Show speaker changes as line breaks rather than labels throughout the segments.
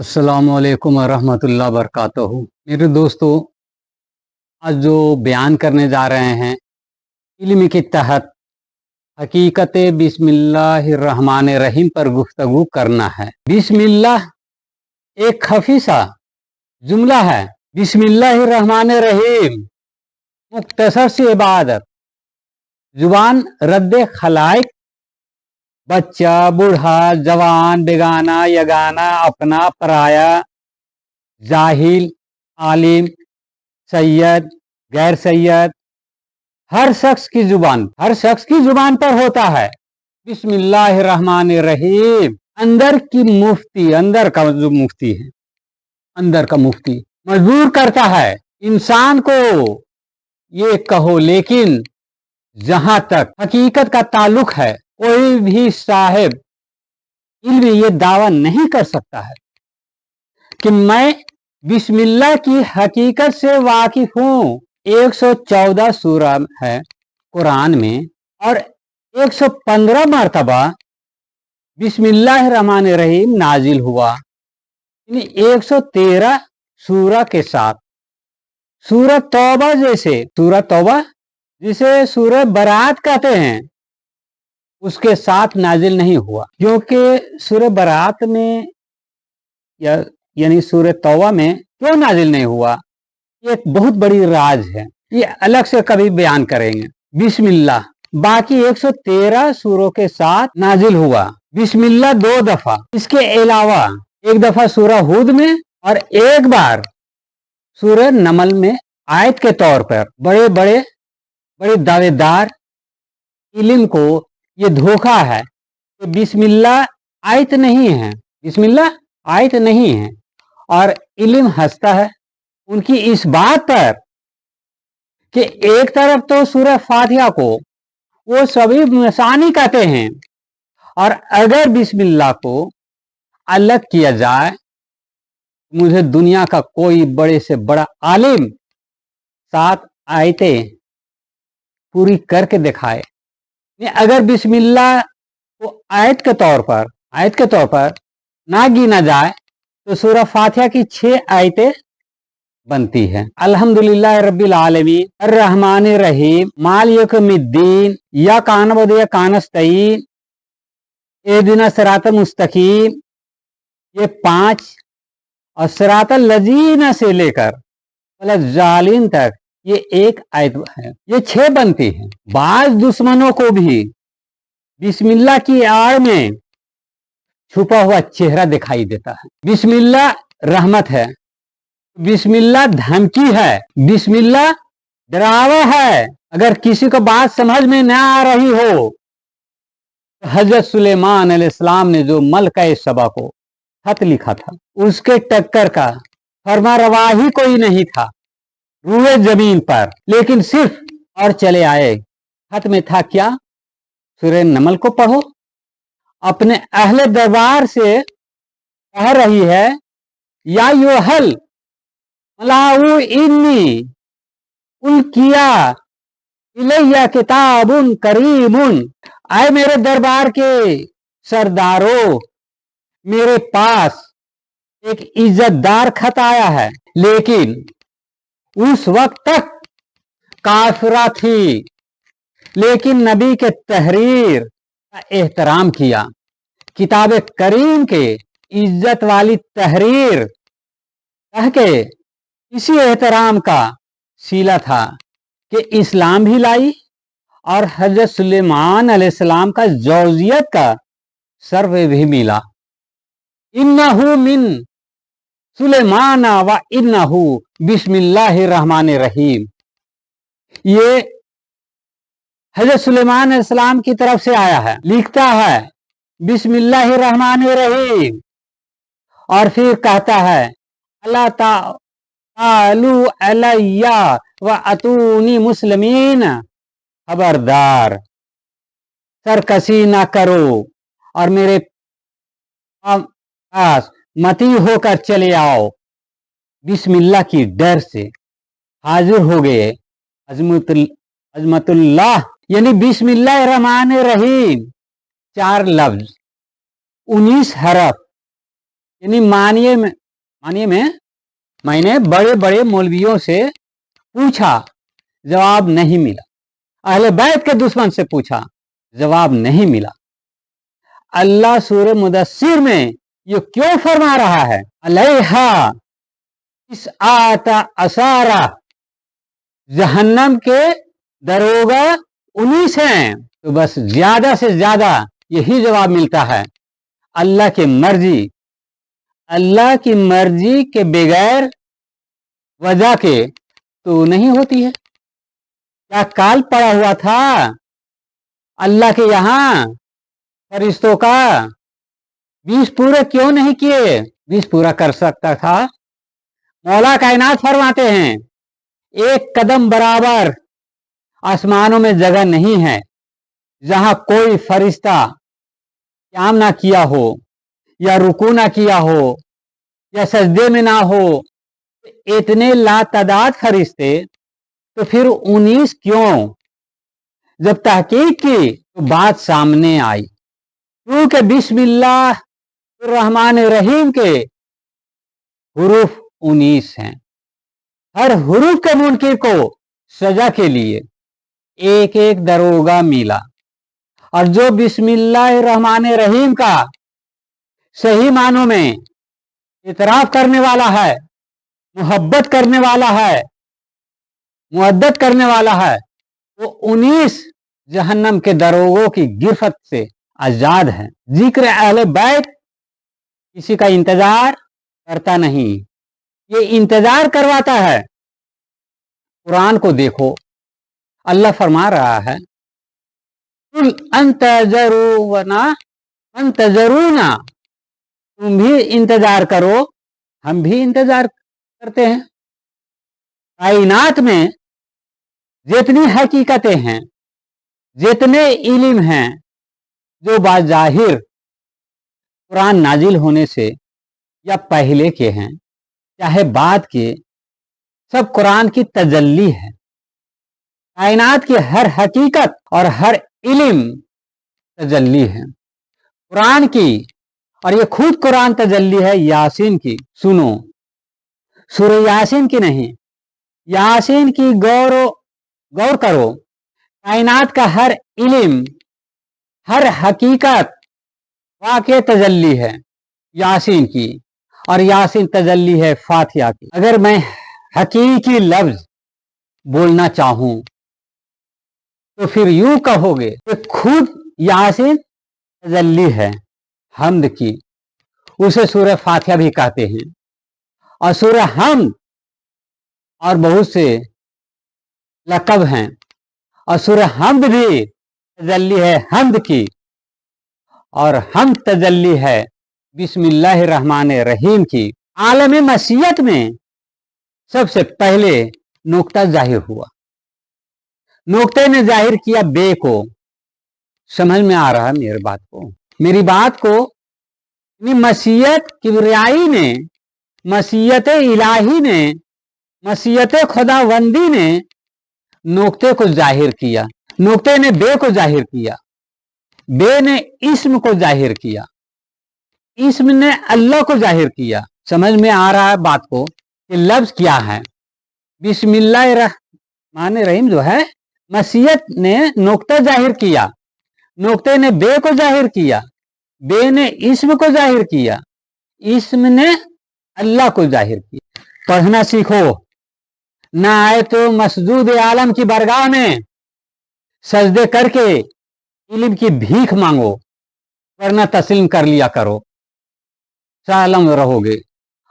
अस्सलामुअलैकुम वरहमतुल्लाह वबरकातुहू। मेरे दोस्तों, आज जो बयान करने जा रहे हैं इल्म के तहत हकीकत बिस्मिल्लाहिर्रहमानिर्रहीम पर गुफ्तगू करना है। बिस्मिल्लाह एक खफी सा जुमला है। बिस्मिल्लाहिर्रहमानिर्रहीम मुख्तसर सी इबादत, जुबान रद्द खलाइक, बच्चा, बूढ़ा, जवान, बेगाना, यगाना, अपना, पराया, जाहिल, आलिम, सैयद, गैर सैयद, हर शख्स की जुबान पर होता है। बिस्मिल्लाहिर्रहमानिर्रहीम अंदर का जो मुफ्ती है, अंदर का मुफ्ती मजबूर करता है इंसान को ये कहो, लेकिन जहां तक हकीकत का ताल्लुक है कोई भी साहिब इल्म ये दावा नहीं कर सकता है कि मैं बिस्मिल्लाह की हकीकत से वाकिफ हूं। 114 सूरा है कुरान में और 115 मरतबा बिस्मिल्लाहिर्रहमानिर्रहीम नाजिल हुआ। 113 सूरा के साथ सूरह तौबा जिसे सूरह बरात कहते हैं, उसके साथ नाजिल नहीं हुआ, क्योंकि सूरह बरात में यानी सूरह तौबा में क्यों नाजिल नहीं हुआ, ये एक बहुत बड़ी राज है, ये अलग से कभी बयान करेंगे। बिस्मिल्लाह बाकी 113 सूरों के साथ नाजिल हुआ। बिस्मिल्लाह 2 दफा, इसके अलावा एक दफा सूरह हुद में और एक बार सूरह नमल में आयत के तौर पर बड़े दावेदार इल्म को ये धोखा है कि बिस्मिल्लाह आयत नहीं है, और इल्म हंसता है उनकी इस बात पर कि एक तरफ तो सूरह फातिहा को वो सभी मसानी कहते हैं, और अगर बिस्मिल्लाह को अलग किया जाए, मुझे दुनिया का कोई बड़े से बड़ा आलिम 7 आयतें पूरी करके दिखाए। अगर बिस्मिल्लाह को आयत के तौर पर ना गिना जाए तो सूरह फातिहा की 6 आयतें बनती है। अल्हम्दुलिल्लाह रब्बिल आलमीन अर्रहमानिर रहीम मालिक यौमिद्दीन या कानबद या कानस्तईन एहदिना सिरातल मुस्तकीम, ये 5 और सिरातल लजीना से लेकर जालिन तक ये एक आयत है, ये 6 बनती है। बाज दुश्मनों को भी बिस्मिल्लाह की आड़ में छुपा हुआ चेहरा दिखाई देता है। बिस्मिल्लाह रहमत है, बिस्मिल्लाह धमकी है, बिस्मिल्लाह डरावा है। अगर किसी को बात समझ में ना आ रही हो तो हजरत सुलेमान अलैहिस्सलाम ने जो मलका सबा को खत लिखा था, उसके टक्कर का फरमारवाही कोई नहीं था रूए जमीन पर, लेकिन सिर्फ और चले आए। खत में था क्या? सूरह नमल को पढ़ो, अपने अहले दरबार से कह रही है, या योहल मलाऊ इन्नी उल्किया इलैया किताबुन करीमुन, आए मेरे दरबार के सरदारों, मेरे पास एक इज्जतदार खत आया है। लेकिन उस वक्त तक काफिरा थी, लेकिन नबी के तहरीर का एहतराम किया। किताब करीम के इज्जत वाली तहरीर कह के इसी एहतराम का सीला था कि इस्लाम भी लाई और हजरत सुलेमान अलैहिस्सलाम का जौजियत का सर्वे भी मिला। इन्नहु मिन सुलेमाना व इन्नहु बिस्मिल्लाहिर्रहमानिर्रहीम, ये हजरत सुलेमान अलैहिस्सलाम की तरफ से आया है। लिखता है बिस्मिल्लाहिर्रहमानिर्रहीम और फिर कहता है अल्लाह तालू अलैया व अतूनी मुस्लिमीन, खबरदार सरकशी ना करो और मेरे पास मती होकर चले आओ। बिस्मिल्लाह की डर से हाजिर हो गए अजमतुल्लाह, यानी बिस्मिल्लाहिर्रहमानिर्रहीम 4 लफ्ज 19 हरफ यानी मानिए में मैंने बड़े बड़े मौलवियों से पूछा, जवाब नहीं मिला। अहले बैत के दुश्मन से पूछा, जवाब नहीं मिला। अल्लाह सूरह मुदस्सिर में ये क्यों फरमा रहा है, अलैहा इस आता असारा, जहन्नम के दरोगा 19 हैं। तो बस ज्यादा से ज्यादा यही जवाब मिलता है, अल्लाह की मर्जी के बगैर वजह के तो नहीं होती है। क्या काल पड़ा हुआ था अल्लाह के यहां फरिश्तों का? 20 पूरे क्यों नहीं किए? 20 पूरा कर सकता था। मौला कायनात फरमाते हैं, एक कदम बराबर आसमानों में जगह नहीं है जहां कोई फरिश्ता क़याम ना किया हो, या रुकू ना किया हो, या सजदे में ना हो। इतने लातादाद फरिश्ते, तो फिर 19 क्यों? जब तहकीक की तो बात सामने आई, क्योंकि बिस्मिल्लाह रहमान रहीम के हुरूफ 19 हैं। हर हुरूफ के मुनकिर को सजा के लिए एक एक दरोगा मिला, और जो बिस्मिल्लाह रहमान रहीम का सही मानों में इतराफ करने वाला है, मोहब्बत करने वाला है, मुअद्दत करने वाला है, वो 19 जहन्नम के दरोगों की गिरफ्त से आजाद है। जिक्र अहले बैत किसी का इंतजार करता नहीं, ये इंतजार करवाता है। कुरान को देखो, अल्लाह फरमा रहा है, कुल अंतजरूना, तुम भी इंतजार करो, हम भी इंतजार करते हैं। कायनात में जितनी हकीकतें हैं, जितने इल्म हैं, जो बाज़ाहिर कुरान नाजिल होने से या पहले के हैं चाहे बाद के, सब कुरान की तजल्ली है। कायनात की हर हकीकत और हर इल्म तजल्ली है कुरान की, और ये खुद कुरान तजल्ली है यासीन की। सुनो, सूरह यासीन की नहीं, यासीन की गौर करो। कायनात का हर इल्म, हर हकीकत वाक़ई तजल्ली है यासीन की, और यासीन तजल्ली है फातिहा की। अगर मैं हकीकी लफ्ज बोलना चाहूं तो फिर यूं कहोगे कि खुद यासीन तजल्ली है हम्द की। उसे सूरह फातिहा भी कहते हैं, और सूरह हम्द और बहुत से लक़ब हैं, और सूरह हम्द भी तजल्ली है हम्द की, और हम तजल्ली है बिस्मिल्लाहिर रहमानिर रहीम की। आलम मसीयत में सबसे पहले नुक्ता जाहिर हुआ, नुक्ते ने जाहिर किया बे को। समझ में आ रहा है मेरी बात को? मसीयत किबरियाई ने, मसीयत इलाही ने, मसीयत खुदावंदी ने नुक्ते को जाहिर किया, नुक्ते ने बे को जाहिर किया, बे ने इस्म को जाहिर किया, इस्म ने अल्लाह को जाहिर किया। समझ में आ रहा है बात को कि लफ्ज क्या है? बिस्मिल्लाहिर रहमानिर रहीम जो है, मसीयत ने नुक्ता जाहिर किया, नुक्ते ने बे को जाहिर किया, बे ने इस्म को जाहिर किया, इस्म ने अल्लाह को जाहिर किया। पढ़ना सीखो, ना आए तो मसजूद आलम की बरगाह में सजदे करके इल्म की भीख मांगो, वरना तस्लीम कर लिया करो, सालम रहोगे।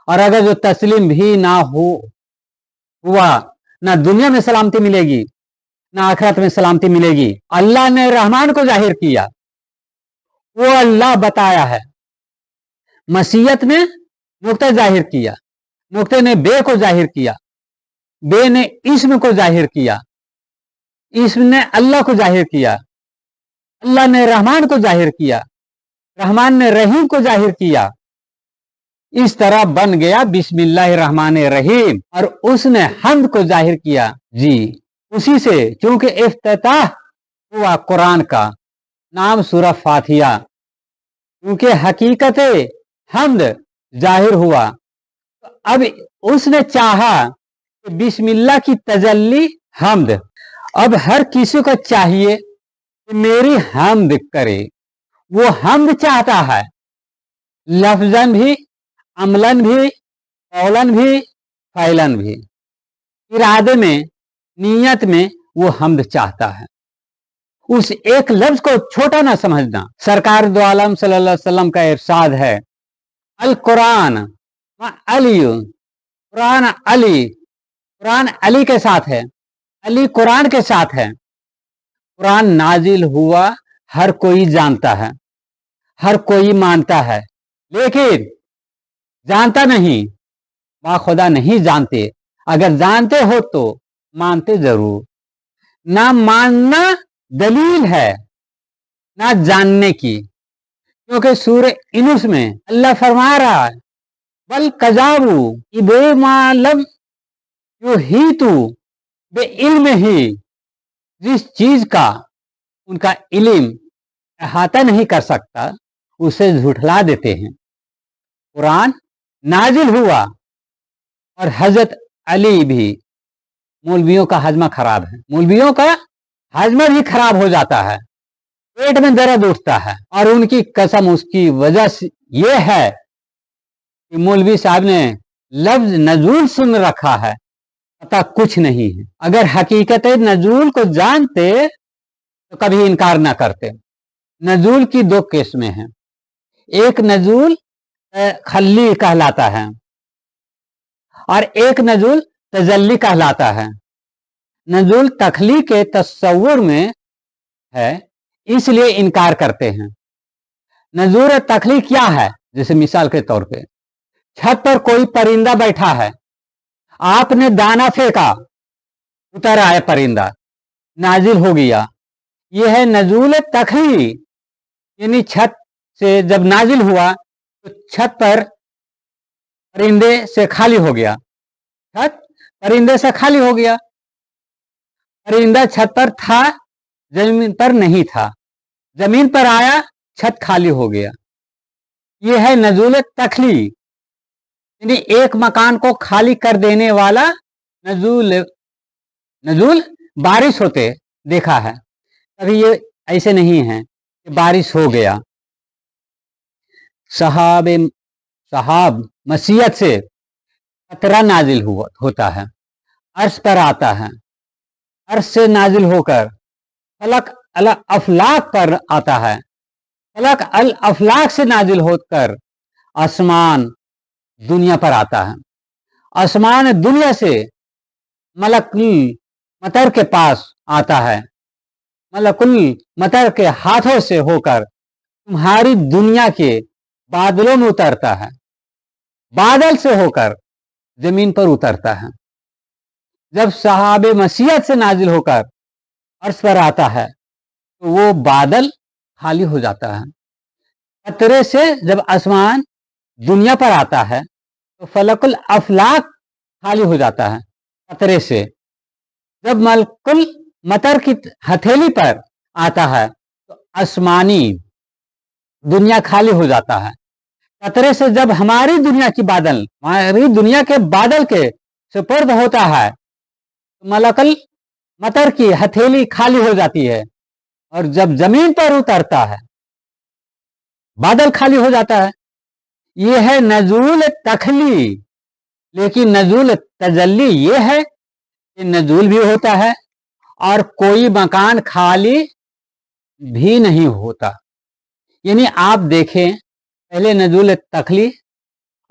और अगर जो तस्लीम भी ना हुआ, ना दुनिया में सलामती मिलेगी, ना आखिरत में सलामती मिलेगी। अल्लाह ने रहमान को जाहिर किया, वो अल्लाह बताया है। मसीयत ने नुक्ता जाहिर किया, नुक्ते ने बे को जाहिर किया, बे ने इस्म को जाहिर किया, इस्म ने अल्लाह को जाहिर किया, अल्लाह ने रहमान को जाहिर किया, रहमान ने रहीम को जाहिर किया। इस तरह बन गया बिस्मिल्लाहिर रहमानिर रहीम। और उसने हम्द को जाहिर किया, जी उसी से, क्योंकि इफ्तिताह हुआ कुरान का नाम सूरह फातिहा, क्योंकि हकीकत हम्द जाहिर हुआ। तो अब उसने चाहा कि बिस्मिल्लाह की तजल्ली हम्द, अब हर किसी को चाहिए कि मेरी हम्द करे। वो हम्द चाहता है, लफ्जन भी, अमलन भी, कौलन भी, फैलन भी। इरादे में, नीयत में वो हम्द चाहता है। उस एक लफ्ज को छोटा ना समझना। सरकार दो आलम सल्लल्लाहु अलैहि वसल्लम का इरशाद है, अल कुरान अली, कुरान अली, कुरान अली के साथ है, अली कुरान के साथ है। कुरान नाजिल हुआ हर कोई जानता है, हर कोई मानता है, लेकिन जानता नहीं, बाखुदा नहीं जानते। अगर जानते हो तो मानते जरूर। ना मानना दलील है ना जानने की, क्योंकि सूरह यूनुस में अल्लाह फरमा रहा है, बल कजाबू इबे मालम यो ही तू बे इल्म ही, जिस चीज का उनका इल्म अहाता नहीं कर सकता उसे झुठला देते हैं। कुरान नाजिल हुआ और हजरत अली भी, मौलवियों का हजमा खराब है, मौलवियों का हजमा भी खराब हो जाता है, पेट में दर्द उठता है। और उनकी कसम उसकी वजह से यह है कि मौलवी साहब ने लफ्ज नजूल सुन रखा है, पता कुछ नहीं है। अगर हकीकत नजूल को जानते तो कभी इनकार ना करते। नजूल की दो किस्में हैं, एक नजूल खल्ली कहलाता है और एक नजूल तजल्ली कहलाता है। नजूल तखली के तस्वुर में है, इसलिए इनकार करते हैं। नजूल तखली क्या है? जैसे मिसाल के तौर पे छत पर कोई परिंदा बैठा है, आपने दाना फेंका, उतर आया परिंदा, नाजिल हो गया। यह है नजूल तखली, यानी छत से जब नाजिल हुआ तो छत पर परिंदे से खाली हो गया, छत परिंदे से खाली हो गया। परिंदा छत पर था, जमीन पर नहीं था, जमीन पर आया, छत खाली हो गया। यह है नजूल तखली, यानी एक मकान को खाली कर देने वाला नजूल। नजूल बारिश होते देखा है, कभी ये ऐसे नहीं है कि बारिश हो गया। सहाब मसीहत से कतरा नाजिल होता है, अर्श पर आता है, अर्श से नाजिल होकर फलक अल अफलाक पर आता है, फलक अल अफलाक से नाजिल होकर आसमान दुनिया पर आता है, आसमान दुनिया से मलकुल मतर के पास आता है, मलकुल मतर के हाथों से होकर तुम्हारी दुनिया के बादलों में उतरता है, बादल से होकर जमीन पर उतरता है। जब सहाबे मसीहत से नाजिल होकर अर्श पर आता है तो वो बादल खाली हो जाता है। कतरे से जब आसमान दुनिया पर आता है तो फलकुल अफलाक खाली हो जाता है कतरे से। जब मलकुल मतर की हथेली पर आता है तो आसमानी दुनिया खाली हो जाता है। कतरे से जब हमारी दुनिया की बादल, हमारी दुनिया के बादल के सुपुर्द होता है तो मलकुल मतर की हथेली खाली हो जाती है, और जब जमीन पर उतरता है बादल खाली हो जाता है। यह है नजूल तखली। लेकिन नजूल तजल्ली यह है कि नजूल भी होता है और कोई मकान खाली भी नहीं होता। यानी आप देखें, पहले नजूल तखली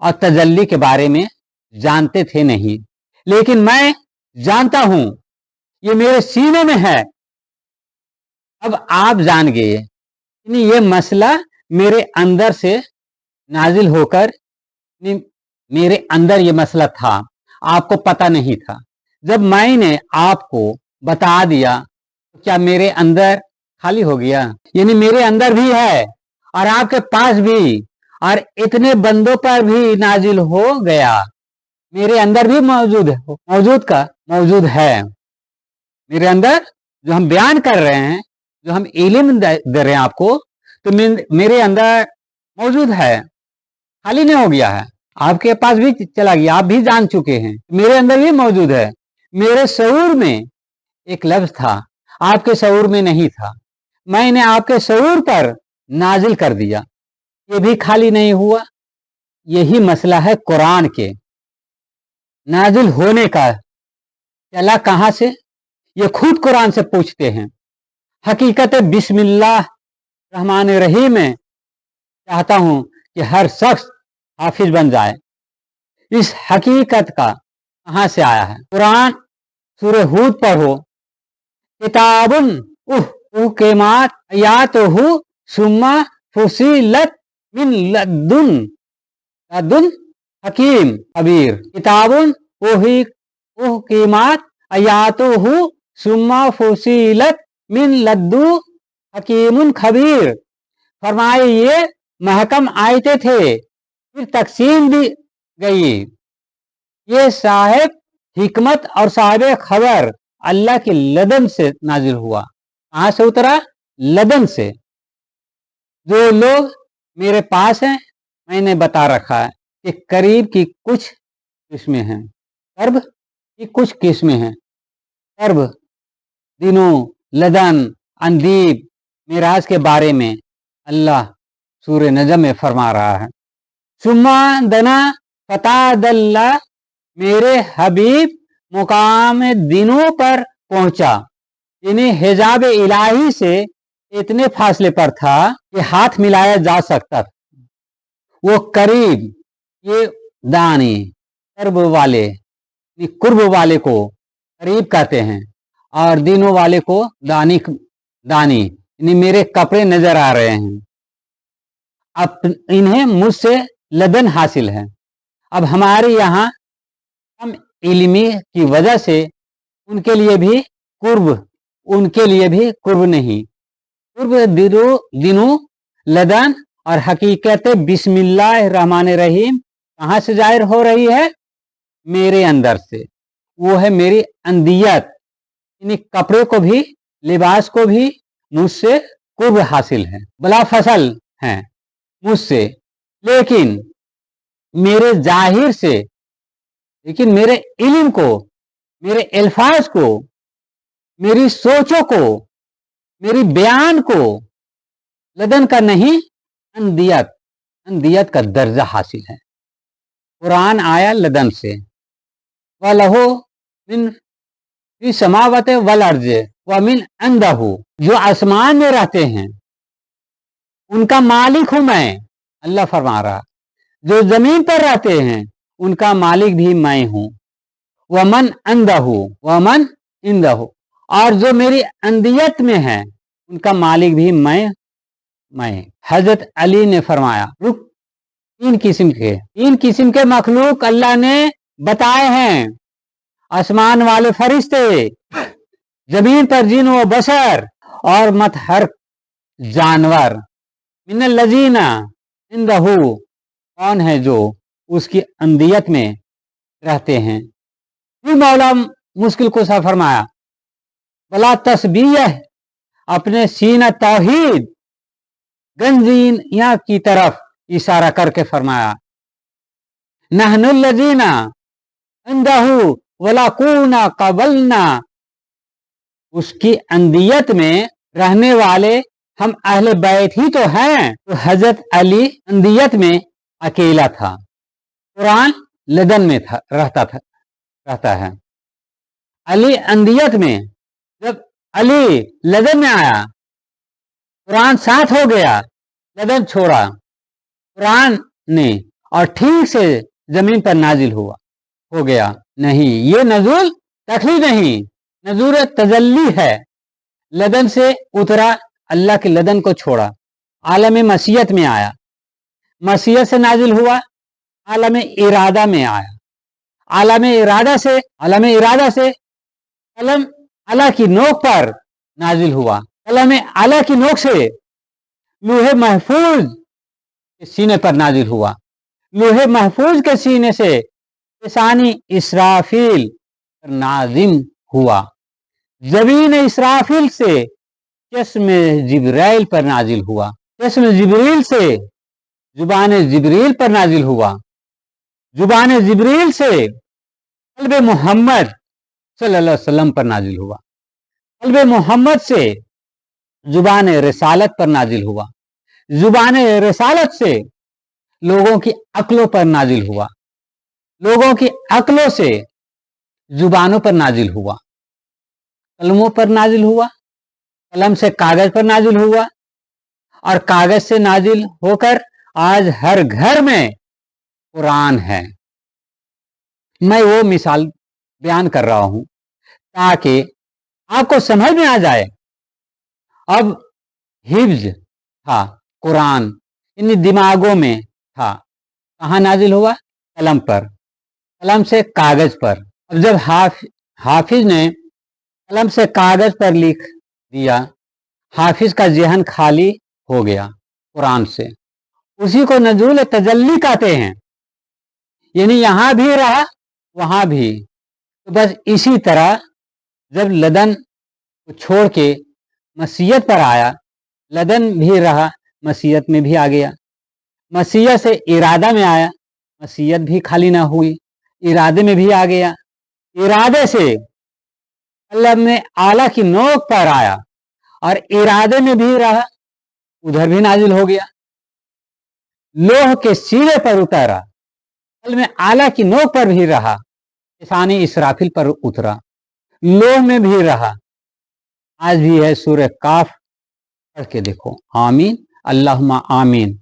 और तजल्ली के बारे में जानते थे नहीं, लेकिन मैं जानता हूं, ये मेरे सीने में है। अब आप जान गए, यानी ये मसला मेरे अंदर से नाजिल होकर, मेरे अंदर ये मसला था, आपको पता नहीं था। जब मैंने आपको बता दिया तो क्या मेरे अंदर खाली हो गया? यानी मेरे अंदर भी है और आपके पास भी, और इतने बंदों पर भी नाजिल हो गया। मेरे अंदर भी मौजूद है। मेरे अंदर जो हम बयान कर रहे हैं, जो हम इल्म दे रहे हैं आपको, तो मेरे अंदर मौजूद है। खाली नहीं हो गया है, आपके पास भी चला गया, आप भी जान चुके हैं, मेरे अंदर भी मौजूद है। मेरे शऊर में एक लफ्ज था, आपके शऊर में नहीं था, मैंने आपके शऊर पर नाजिल कर दिया, ये भी खाली नहीं हुआ। यही मसला है कुरान के नाजिल होने का, चला कहां से, ये खुद कुरान से पूछते हैं। हकीकत बिस्मिल्लाह रहमान रहीम में चाहता हूं कि हर शख्स हाफिज बन जाए। इस हकीकत का कहां से आया है? कुरान सूरह हूद पढ़ो, किताबुन उहकिमात आयातुहु सुम्मा फुसिलत मिन लदुन हकीम खबीर। किताबुन उहकिमात आयातुहु सुम्मा फुसिलत मिन लद्दु हकीमुन खबीर। फरमाए ये महकम आयते थे, फिर तकसीम भी गई। ये साहिब हिकमत और साहिब खबर अल्लाह की लदन से नाजिल हुआ। कहां से उतरा? लदन से। जो लोग मेरे पास हैं, मैंने बता रखा है कि करीब की कुछ किस्में हैं, कर्ब की कुछ किस्में हैं। कर्ब, दिनों, लदन, अंदीब, मिराज के बारे में अल्लाह सूरह नजम में फरमा रहा है। सुम्मा दना फतादल्ला, मेरे हबीब मुकाम दिनों पर पहुंचा, यानी हिजाब इलाही से इतने फासले पर था कि हाथ मिलाया जा सकता था। वो करीब, ये दानी, कर्ब वाले, कुर्ब वाले को करीब कहते हैं, और दिनों वाले को दानी, यानी मेरे कपड़े नजर आ रहे हैं, अब इन्हें मुझसे लदन हासिल है। अब हमारे यहाँ कम इल्मी की वजह से उनके लिए भी कुर्ब नहीं। कुर्ब दिनों, लदन और हकीकत बिस्मिल्लाह रहमान रहीम कहाँ से जाहिर हो रही है? मेरे अंदर से। वो है मेरी अंदियत, यानी कपड़े को भी, लिबास को भी मुझसे कुर्ब हासिल है, बला फसल है मुझसे। लेकिन मेरे जाहिर से, लेकिन मेरे इल्म को, मेरे अल्फाज को, मेरी सोचों को, मेरी बयान को लदन का नहीं, अंदियत का दर्जा हासिल है। कुरान आया लदन से। वलहु मिन फी समावत वल अर्ज व मिन अंदहु, जो आसमान में रहते हैं उनका मालिक हूं मैं, अल्लाह फरमा रहा। जो जमीन पर रहते हैं उनका मालिक भी मैं हूं। वमन इंदहु, और जो मेरी अंदियत में है उनका मालिक भी मैं। हजरत अली ने फरमाया, तीन किस्म के मखलूक अल्लाह ने बताए हैं। आसमान वाले फरिश्ते, जमीन पर जिन व बशर, और मत हर जानवर। मिनल लजीना इंदहु, कौन है जो उसकी अंदियत में रहते हैं। फिर मौला मुश्किल को सा फरमाया, बला तस्बीह, अपने सीना तौहीद गंजीनिया की तरफ इशारा करके फरमाया, नहनुल लजीना इंदहु वलाकूना कबलना, उसकी अंदियत में रहने वाले हम अहले बैत ही तो हैं। तो हजरत अली अंदियत में अकेला था, कुरान लदन में था, रहता है। अली अंदियत में, जब अली लदन में आया, कुरान साथ हो गया, लदन छोड़ा कुरान ने, और ठीक से जमीन पर नाजिल हो गया। नहीं, ये नजूल तखली नहीं, नजूर तजल्ली है। लदन से उतरा, अल्लाह के लदन को छोड़ा, आलम मसीयत में आया, मसीयत से नाजिल हुआ, आलम इरादा में आया, आलम इरादा से कलम अला की नोक पर नाजिल हुआ, कलम अला की नोक से लूहे महफूज के सीने पर नाजिल हुआ, लूहे महफूज के सीने से लिसानी इसराफील पर नाजिम हुआ, जबीन इसराफील से चश्मे जिब्राइल पर नाजिल हुआ, चश्मे जिब्रील से जुबान जिब्रील पर नाजिल हुआ, जुबान जिब्रील से कल्ब मोहम्मद सल्लल्लाहु अलैहि वसल्लम पर नाजिल हुआ, कल्ब मोहम्मद से जुबान रिसालत पर नाजिल हुआ, जुबान रिसालत से लोगों की अक्लों पर नाजिल हुआ, लोगों की अक्लों से जुबानों पर नाजिल हुआ, कलमों पर नाजिल हुआ, कलम से कागज पर नाजिल हुआ, और कागज से नाजिल होकर आज हर घर में कुरान है। मैं वो मिसाल बयान कर रहा हूं ताकि आपको समझ में आ जाए। अब हिफ्ज था कुरान इन दिमागों में था, कहां नाजिल हुआ? कलम पर, कलम से कागज पर। अब जब हाफिज ने कलम से कागज पर लिख दिया, हाफिज का जहन खाली हो गया कुरान से। उसी को नजूल तजल्ली कहते हैं, यानी यहां भी रहा वहां भी। तो बस इसी तरह जब लदन को छोड़ के मसीयत पर आया, लदन भी रहा, मसीयत में भी आ गया। मसीयत से इरादा में आया, मसीयत भी खाली ना हुई, इरादे में भी आ गया। इरादे से कलम में आला की नोक पर आया और इरादे में भी रहा, उधर भी नाजिल हो गया। लोह के सीने पर उतरा, कलम में आला की नोक पर भी रहा, लिसानी इसराफिल पर उतरा, लोह में भी रहा। आज भी है। सूरह काफ पढ़ के देखो। आमीन, अल्लाहुम्मा आमीन।